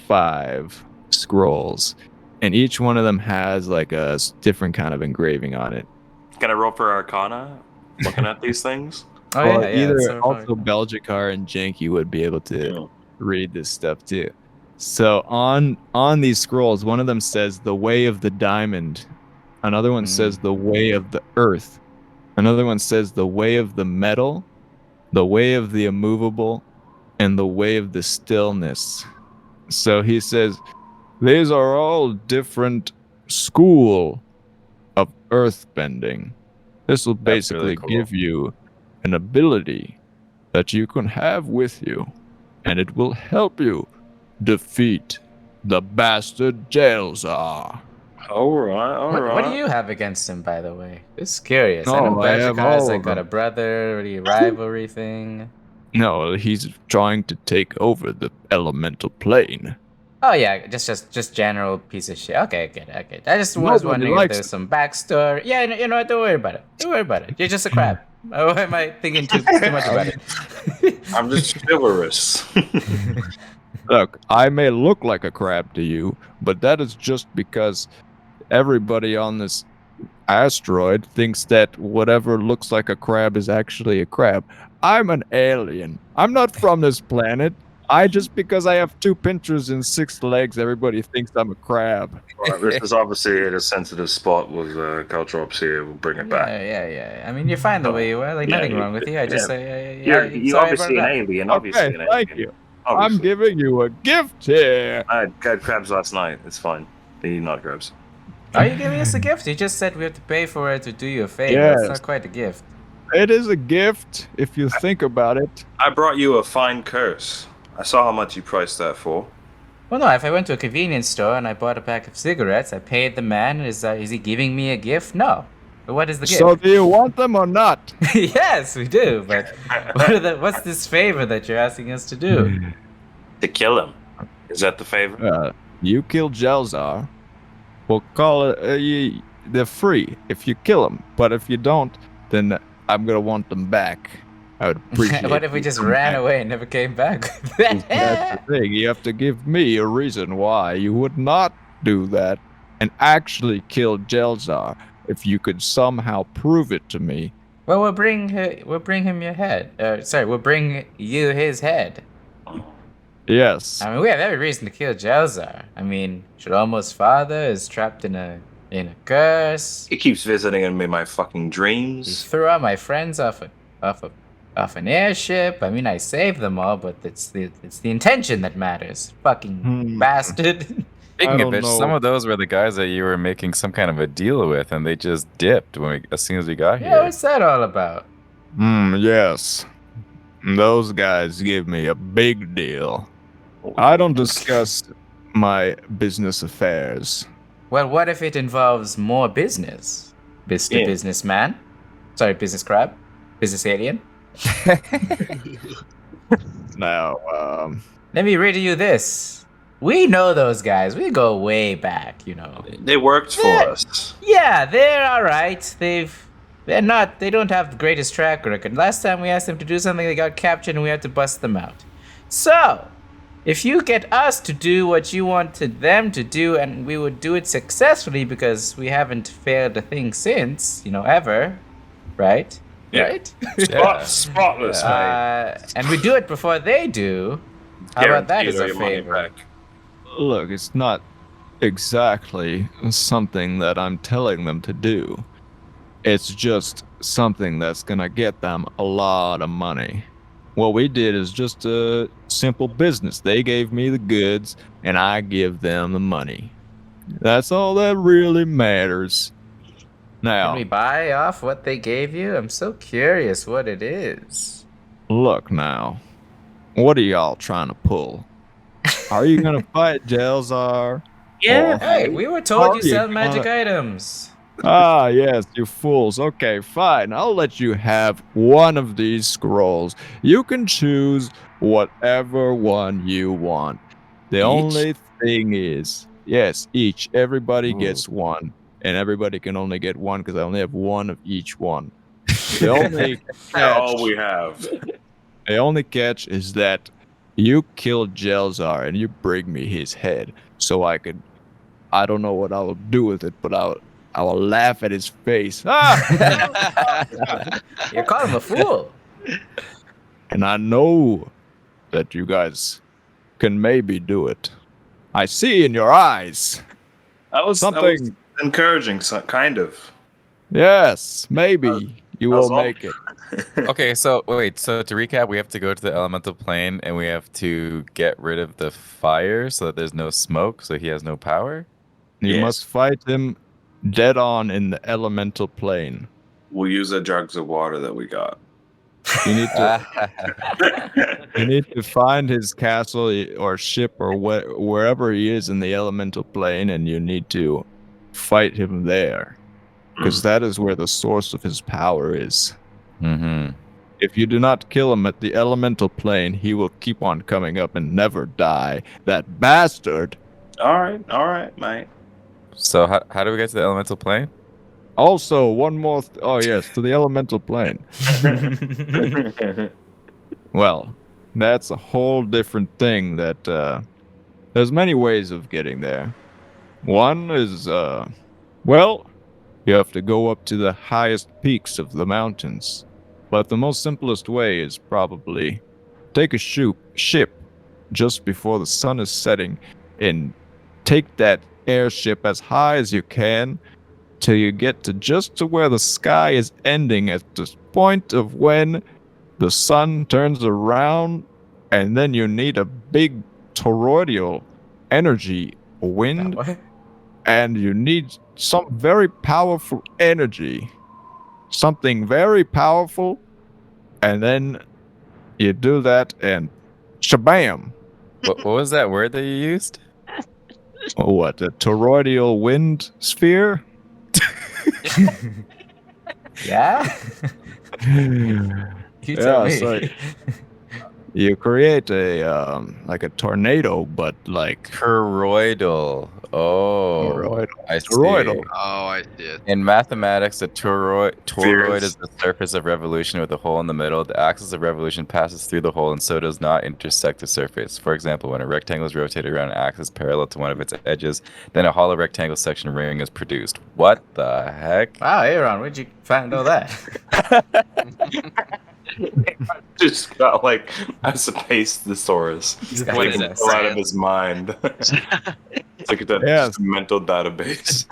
5 scrolls, and each one of them has like a different kind of engraving on it. Can I roll for Arcana? Looking at these things. Oh Well, yeah, either that's so also fun. Belgicar and Janky would be able to Yeah. read this stuff too. So on these scrolls, one of them says the way of the diamond, another one says the way of the earth, another one says the way of the metal, the way of the immovable, and the way of the stillness. So he says these are all different school of earthbending. This will That's really basically cool. give you an ability that you can have with you, and it will help you defeat the bastard Jelzar. All right. What do you have against him, by the way? It's curious. I know Oh, I have Belgica has all like of got a them. brotherly rivalry thing. No, he's trying to take over the elemental plane. Oh yeah, just general piece of shit. Okay, good. I just was Nobody wondering if likes there's some backstory. Yeah, you know what? Don't worry about it. Don't worry about it. You're just a crab. Oh, am I thinking too much about it? I'm just chivalrous. Look, I may look like a crab to you, but that is just because everybody on this asteroid thinks that whatever looks like a crab is actually a crab. I'm an alien. I'm not from this planet. Just because I have 2 pinchers and 6 legs, everybody thinks I'm a crab. Well, this is obviously a sensitive spot with Caltrops here. We'll bring it back. Yeah. I mean, you're fine the way you are. Like Yeah, nothing wrong with you. I just say, You're sorry obviously an about that. alien. Obviously Okay, an thank alien. you. I'm Obviously. giving you a gift here. I had crabs last night. It's fine. They need not crabs. Are you giving us a gift? You just said we have to pay for it to do you a favor. Yes. It's not quite a gift. It is a gift if you think about it. I brought you a fine curse. I saw how much you priced that for. Well, no. If I went to a convenience store and I bought a pack of cigarettes, I paid the man. Is he giving me a gift? No. But what is the gift? So do you want them or not? Yes, we do. But what's this favor that you're asking us to do? To kill him. Is that the favor? You kill Jelzar, we'll call it, they're free if you kill them. But if you don't, then I'm going to want them back. I would appreciate What if we you just coming ran back. away and never came back? That's the thing. You have to give me a reason why you would not do that and actually kill Jelzar. If you could somehow prove it to me. Well, we'll bring him your head. We'll bring you his head. Yes. I mean, we have every reason to kill Jelzar. I mean, Shlomo's father is trapped in a curse. He keeps visiting him in my fucking He dreams. threw all my friends off an airship. I mean, I saved them all, but it's the intention that matters. Fucking bastard. Speaking of don't which, know. some of those were the guys that you were making some kind of a deal with, and they just dipped as soon as we got Yeah, here. what's that all about? Yes. Those guys give me a big deal. I don't discuss my business affairs Well, what if it involves more business, Mr. Yeah. Businessman? Sorry, business crab, business alien. Now, Let me read you this. We know those guys. We go way back, you know. They worked for us. Yeah, they're all right. They don't have the greatest track record. Last time we asked them to do something, they got captured and we had to bust them out. So, if you get us to do what you wanted them to do, and we would do it successfully because we haven't failed a thing since, ever, right? Yeah. Right? Spotless, mate. And we do it before they do. How about that Guaranteed as a all your money favor? back. look, it's not exactly something that I'm telling them to do. It's just something that's gonna get them a lot of money. What we did is just a simple business. They gave me the goods, and I give them the money. That's all that really matters. Can Now, we buy off what they gave you? I'm so curious what it is. look now. What are y'all trying to pull? Are you gonna fight Jelzar? Yeah. Hey, we were told you Are you sell magic gonna- items. Ah, yes, you fools. Okay, fine. I'll let you have one of these scrolls. You can choose whatever one you want. The Each? only thing is, yes, each. Everybody Ooh. gets one. And everybody can only get one because I only have one of each one. The only All we have. The only catch is that you killed Jelzar and you bring me his head so I don't know what I will do with it, but I will laugh at his face. Ah! You call him a fool. And I know that you guys can maybe do it. I see in your eyes. That was Something- encouraging, kind of. Yes, maybe you that was will all- make it. Okay, so wait. So to recap, we have to go to the elemental plane, and we have to get rid of the fire so that there's no smoke, so he has no power. You Yes. must fight him dead on in the elemental plane. We'll use the jugs of water that we got. You need to You need to find his castle or ship or wherever he is in the elemental plane, and you need to fight him there, because that is where the source of his power is. Mm-hmm. If you do not kill him at the elemental plane, he will keep on coming up and never die. That bastard. All right, mate. So how do we get to the elemental plane? Also, one more. Oh yes, to the elemental plane. Well, that's a whole different thing. That there's many ways of getting there. One is well, you have to go up to the highest peaks of the mountains. But the most simplest way is probably take a ship just before the sun is setting and take that airship as high as you can till you get to just to where the sky is ending at the point of when the sun turns around, and then you need a big toroidal energy wind, What? and you need some very powerful energy. Something very powerful, and then you do that and shabam. What was that word that you used? What, a toroidal wind sphere? Yeah? You tell me. so you create a like a tornado, but like Toroidal. Oh, toroidal. I see. Toroidal. Oh, I see it. In mathematics, a toroid Spheres. is the surface of revolution with a hole in the middle. The axis of revolution passes through the hole and so does not intersect the surface. For example, when a rectangle is rotated around an axis parallel to one of its edges, then a hollow rectangle section ring is produced. What the heck? Wow, Aaron, where'd you find all that? Just got like a space thesaurus. He's got Like his it ass. fell out of his mind. It's like that Yes. just a mental database.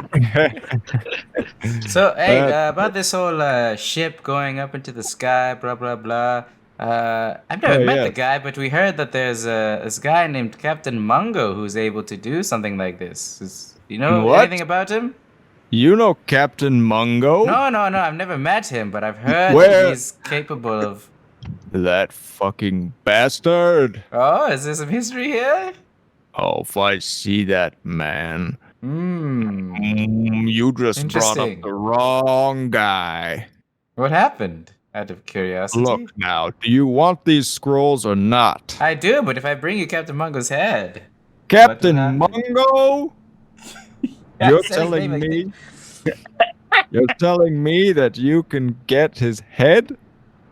So, hey, about this whole ship going up into the sky, blah, blah, blah. I've never met the yes. guy, but we heard that there's this guy named Captain Mungo who's able to do something like this. You know What? anything about him? You know Captain Mungo? No, I've never met him, but I've heard that Where- he's capable of... That fucking bastard. Oh, is there some history here? Oh, if I see that man, You just brought up Interesting. the wrong guy. What happened? Out of curiosity. Look now, do you want these scrolls or not? I do, but if I bring you Captain Mungo's head, Captain what will happen? Mungo? I You're said his name telling like me? You're telling me that you can get his head?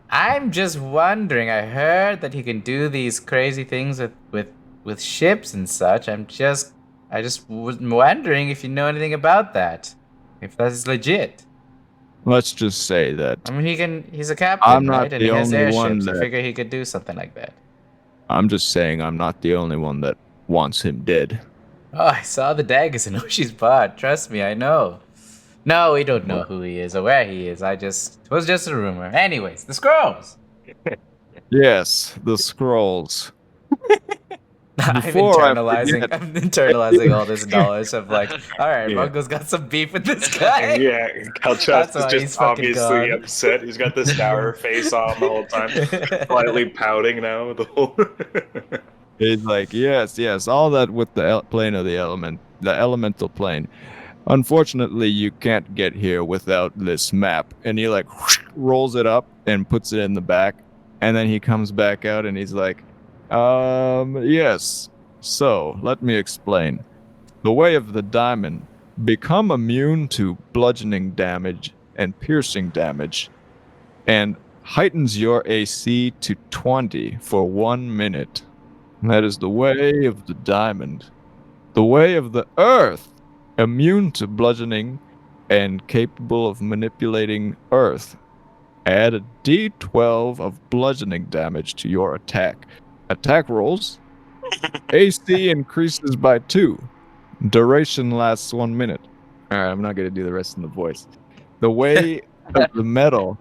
I'm just wondering. I heard that he can do these crazy things with ships and such. I just was wondering if you know anything about that. If that is legit. Let's just say that I mean, he's a captain, I'm not right? And the he has only one airships. I that- figure he could do something like that. I'm just saying I'm not the only one that wants him dead. Oh, I saw the daggers in Oshi's pod. Trust me, I know. No, we don't know who he is or where he is. It was just a rumor. Anyways, the scrolls. Yes, the scrolls. I'm Before I internalizing all this knowledge of like, all right, Yeah. Mungo's got some beef with this guy. Yeah, That's Calchas why is he's just fucking obviously gone. upset. He's got the sour face on the whole time, slightly pouting now. The whole. He's like, yes, all that with the plane of the elemental plane. Unfortunately, you can't get here without this map. And he like rolls it up and puts it in the back. And then he comes back out and he's like, yes. So, let me explain. The way of the diamond. Become immune to bludgeoning damage and piercing damage. And heightens your AC to 20 for 1 minute. That is the way of the diamond. The way of the earth. Immune to bludgeoning and capable of manipulating earth. Add a d12 of bludgeoning damage to your attack. Attack rolls. AC increases by 2. Duration lasts 1 minute. Alright, I'm not going to do the rest in the voice. The way of the metal.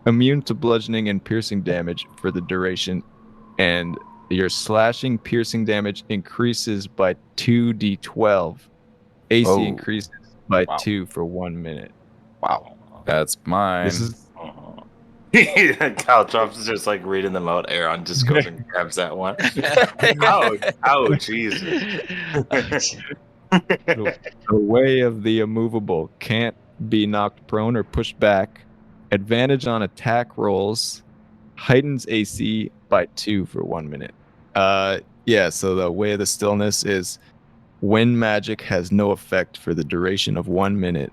Immune to bludgeoning and piercing damage for the duration. And your slashing piercing damage increases by 2d12. AC Oh. increases by Wow. 2 for 1 minute. Wow. That's mine. This is Caltrops is just like reading them out. Aaron just goes and grabs that one. Oh, Jesus. the way of the immovable. Can't be knocked prone or pushed back. Advantage on attack rolls. Heightens AC by 2 for 1 minute. Yeah, so the way of the stillness is wind magic has no effect for the duration of 1 minute.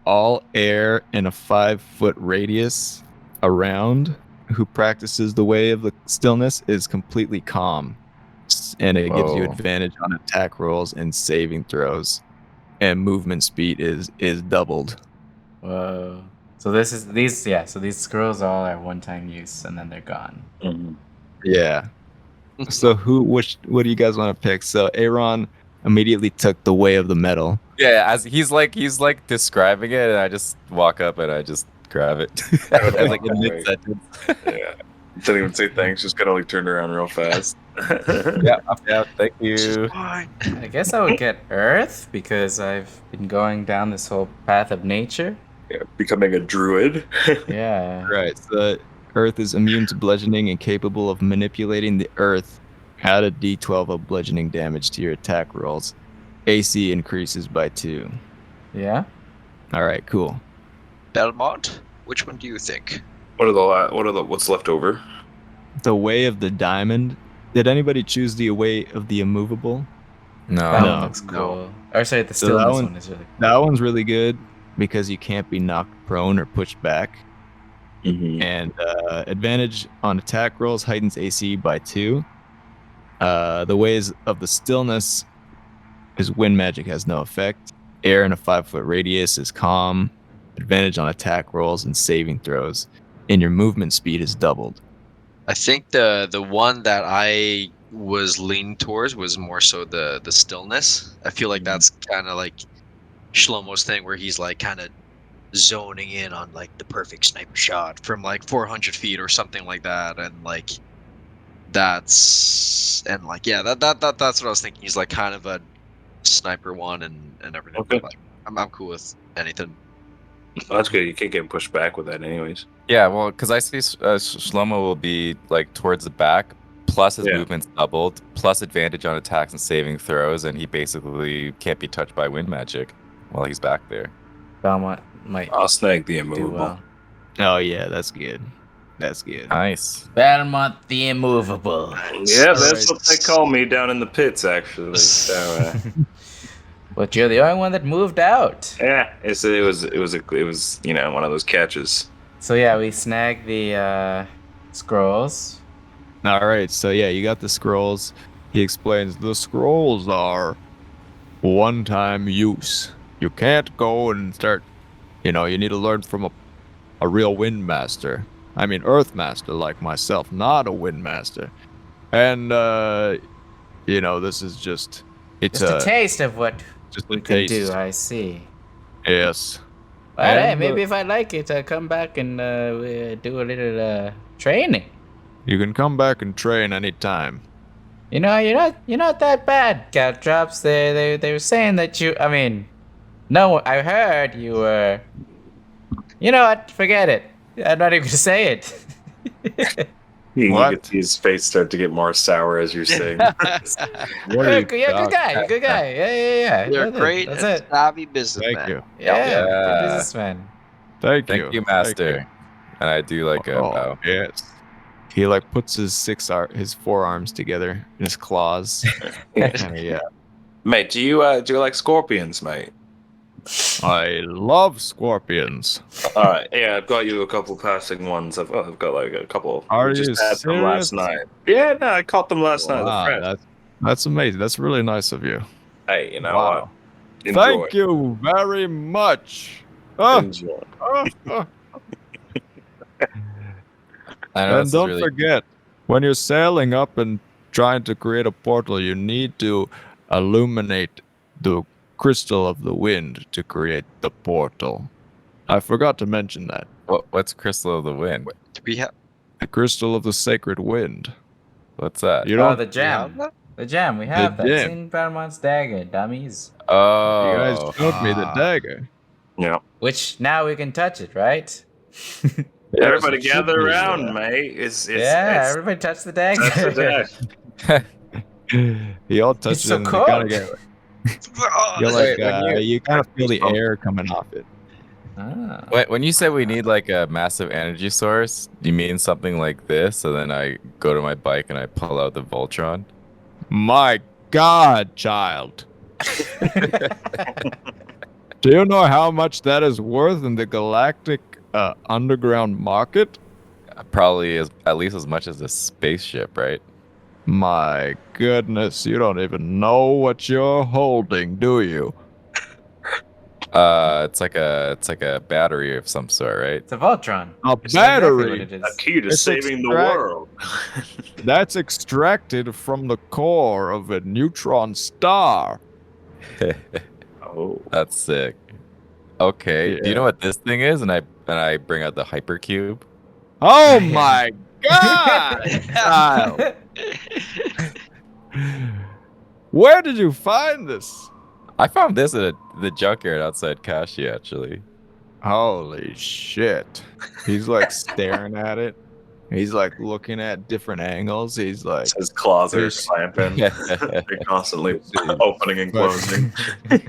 All air in a 5-foot radius around who practices the way of the stillness is completely calm. And it gives you Whoa. advantage on attack rolls and saving throws. And movement speed is doubled. Whoa. So these scrolls all are one-time use and then they're gone. Mhm. Yeah. So what do you guys want to pick? So Aaron immediately took the way of the metal. Yeah, as he's like describing it, and I just walk up and I just grab it. As like in mid sentence. Yeah. Didn't even say thanks, just kind of like turned around real fast. Yeah, thank you. I guess I would get Earth because I've been going down this whole path of nature. Yeah, becoming a druid. Yeah. Right. So Earth is immune to bludgeoning and capable of manipulating the earth. Add a d12 of bludgeoning damage to your attack rolls. AC increases by 2. Yeah. All right, cool. Belmont, which one do you think? What's left over? The way of the diamond. Did anybody choose the way of the immovable? That No. one looks cool. Or sorry, the So that stillness one- one is really cool. That one's really good because you can't be knocked prone or pushed back. Mm-hmm. And advantage on attack rolls heightens AC by 2. The ways of the stillness is wind magic has no effect. Air in a 5-foot radius is calm. Advantage on attack rolls and saving throws. And your movement speed is doubled. I think the one that I was leaning towards was more so the stillness. I feel like that's kind of like Shlomo's thing where he's like kind of zoning in on like the perfect sniper shot from like 400 feet or something like that, and like that's what I was thinking. He's like kind of a sniper one and everything. Okay. Like, I'm cool with anything. Well, that's good. You can't get pushed back with that, anyways. Yeah, well, because I see Shlomo will be like towards the back, plus his Yeah. movement's doubled, plus advantage on attacks and saving throws, and he basically can't be touched by wind magic while he's back there. Belmont might I'll snag the do immovable. well. Oh yeah, that's good. That's good. Nice. Belmont the immovable. Yeah, that's Alright. what they call me down in the pits, actually. So, But you're the only one that moved out. yeah, it was one of those catches. So yeah, we snagged the scrolls. All right, so yeah, you got the scrolls. He explains the scrolls are one-time use. You can't go and start. You need to learn from a real wind master. I mean, earth master like myself, not a wind master. And this is just it's Just a taste of what just we a can taste. do, I see. Yes. But hey, And, maybe if I like it, I'll come back and do a little training. You can come back and train anytime. You're not that bad, Caltrops. They were saying that you. I mean, no, I heard you were. You know what? Forget it. I'm not even gonna say it. You What? can see his face start to get more sour as you're saying. What are you You're a good guy. You're a good guy. Yeah. You're That's it. great That's and it. savvy businessman. Thank you. Yeah, Yeah. good businessman. Thank Thank you, Master. And I do like a bow. Yes. He puts his forearms together in his claws. Yeah. Mate, do you like scorpions, mate? I love scorpions. All right, yeah, I've got you a couple passing ones. I've got like a couple. Are We just you had them last serious? night. Yeah, no, I caught them last night. Wow, They're fresh. that's amazing. That's really nice of you. Hey, you know Wow. what? Enjoy. Thank you very much. Oh, Enjoy. oh, oh. I know And this is don't really forget, when you're sailing up and trying to create a portal, you need to illuminate the crystal of the wind to create the portal. I forgot to mention that. What's Crystal of the Wind? Do we have? The crystal of the sacred wind. What's that? You Oh, don't. the gem. The gem. We have that. It's in Belmont's dagger, dummies. Oh, You guys showed me the dagger. Yeah. Which now we can touch it, right? Everybody Yes, it gather should be, around, yeah. mate. Yeah, everybody touch the dagger. That's the day. He all touches It's so it and cold. you kind of get. You're Wait, like, when you kind of feel the air coming off it. Ah. when you say we need like a massive energy source, do you mean something like this? And then I go to my bike and I pull out the Voltron. My God, child. Do you know how much that is worth in the galactic underground market? Probably at least as much as a spaceship, right? My goodness, you don't even know what you're holding, do you? It's like a battery of some sort, right? It's a Voltron. A Which is exactly what battery. it is. A key to It's saving the extract- world. That's extracted from the core of a neutron star. Oh. That's sick. Okay, do Yeah. you know what this thing is? And I bring out the hypercube. Oh my God, child. Where did you find this? I found this at the junkyard outside Kashi, actually. Holy shit. He's like staring at it. He's like looking at different angles. He's like, His claws are There's- clamping. They're constantly opening and closing. this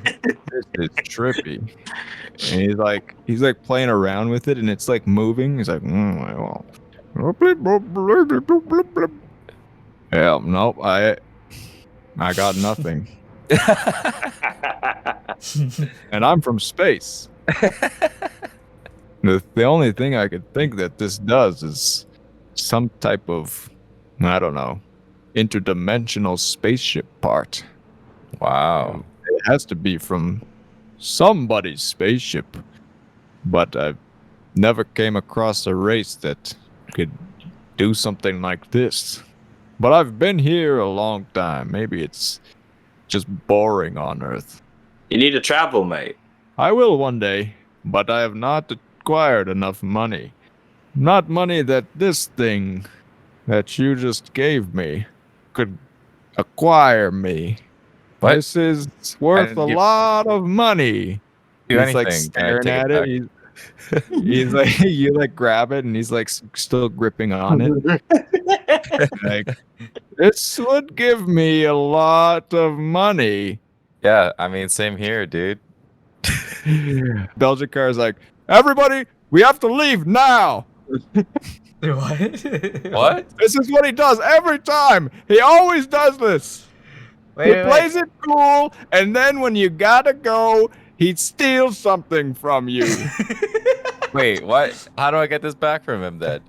is trippy. And he's like playing around with it and it's like moving. He's like, well. Yeah, nope, I got nothing. And I'm from space. The only thing I could think that this does is some type of, I don't know, interdimensional spaceship part. Wow. It has to be from somebody's spaceship. But I've never came across a race that could do something like this. But I've been here a long time. Maybe it's just boring on Earth. You need to travel, mate. I will one day, but I have not acquired enough money. Not money that this thing that you just gave me could acquire me. What? This is worth didn't a give- lot of money. Do He's like anything. Can I staring take at back? it. He's like, you like grab it, and he's like still gripping on it. Like, this would give me a lot of money. Yeah, I mean, same here, dude. Belgicar is like, everybody, we have to leave now. What? What? This is what he does every time. He always does this. He plays it cool, and then when you gotta go, he steals something from you. Wait, what? How do I get this back from him then?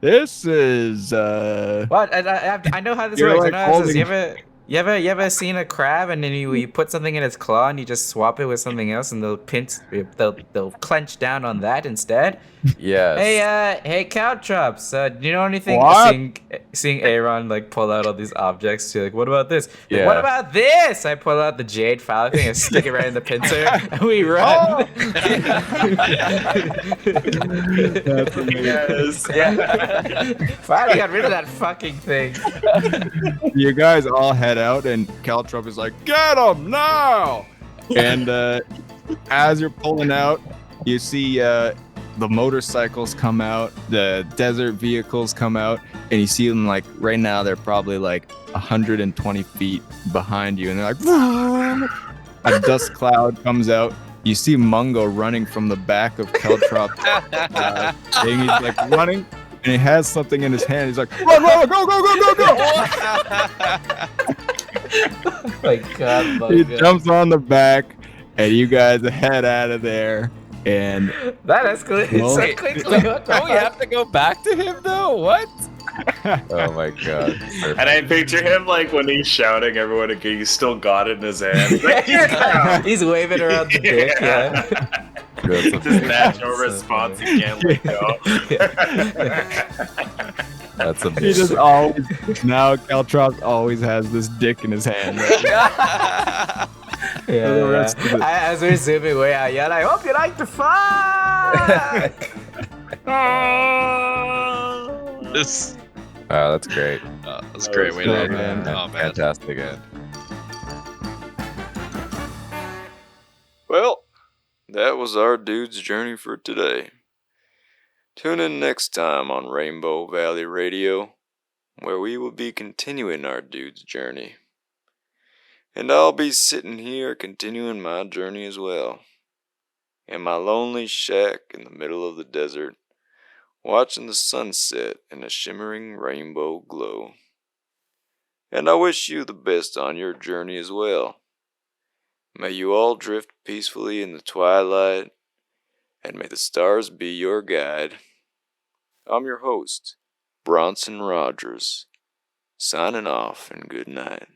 This is What? I know how this You're works. like I know how this is. holding- You ever seen a crab and then you put something in its claw and you just swap it with something else and they'll clench down on that instead? Yes. Hey, Caltrops, do you know anything? What? Seeing Aaron like pull out all these objects, you're like, what about this? Like, Yeah. what about this? I pull out the jade file thing and stick it right in the pincer, and we run. Yes. Yeah. Finally got rid of that fucking thing. You guys all head out, and Caltrop is like, get him now! And as you're pulling out, you see the motorcycles come out, the desert vehicles come out, and you see them like right now they're probably like 120 feet behind you, and they're like, a dust cloud comes out. You see Mungo running from the back of Caltrop's thing. He's like running, and he has something in his hand. He's like, run, run, go, go, go, go, go! Oh my God, He Mungo. jumps on the back, and you guys head out of there. And That escalated Well, so quickly. What the Don't we fuck? have to go back to him though? What? Oh my god. And I picture him like when he's shouting, everyone again, he's still got it in his hand. He's like, yeah. He's waving around the dick, yeah. That's Just amazing. natural So response. funny. He can't let go. That's he amazing. just always, now Caltrop always has this dick in his hand. Yeah, the rest of it. As we're zooming away, I yell, I hope you like the fuck! This Wow, that's great. that's a great way to good, end, man. man. Oh man. Fantastic end. Well, that was our dude's journey for today. Tune in next time on Rainbow Valley Radio, where we will be continuing our dude's journey. And I'll be sitting here continuing my journey as well, in my lonely shack in the middle of the desert, watching the sunset in a shimmering rainbow glow. And I wish you the best on your journey as well. May you all drift peacefully in the twilight, and may the stars be your guide. I'm your host, Bronson Rogers, signing off and good night.